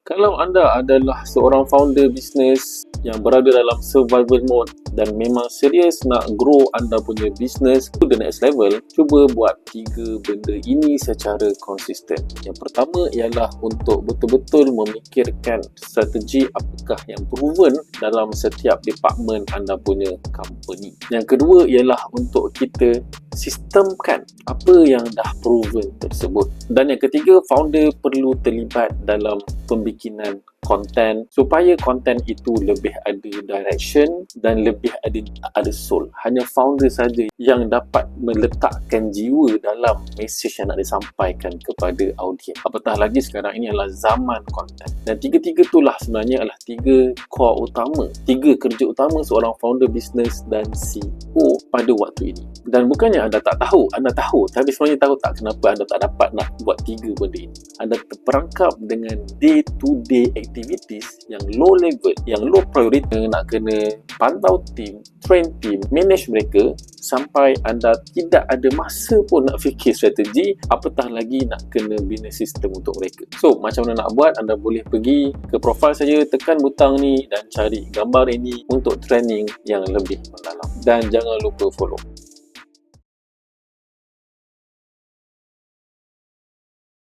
Kalau anda adalah seorang founder bisnes yang berada dalam survival mode dan memang serius nak grow anda punya bisnes to the next level, cuba buat 3 benda ini secara konsisten. Yang pertama ialah untuk betul-betul memikirkan strategi apakah yang proven dalam setiap department anda punya company. Yang kedua ialah untuk kita sistemkan apa yang dah proven tersebut. Dan yang ketiga, founder perlu terlibat dalam pembikinan konten supaya konten itu lebih ada direction dan lebih ada soul. Hanya founder saja yang dapat meletakkan jiwa dalam mesej yang nak disampaikan kepada audiens. Apatah lagi sekarang ini adalah zaman konten. Dan tiga-tiga itulah sebenarnya adalah 3 core utama, 3 kerja utama seorang founder bisnes dan CEO pada waktu ini. Dan bukannya anda tak tahu, anda tahu, tapi sebenarnya tahu tak kenapa anda tak dapat nak buat 3 benda ini. Anda terperangkap dengan day to day activities yang low level, yang low priority, nak kena pantau tim, train tim, manage mereka sampai anda tidak ada masa pun nak fikir strategi, apatah lagi nak kena bina sistem untuk mereka. So, macam mana nak buat? Anda boleh pergi ke profil saya, tekan butang ni dan cari gambar ini untuk training yang lebih mendalam. Dan jangan lupa follow.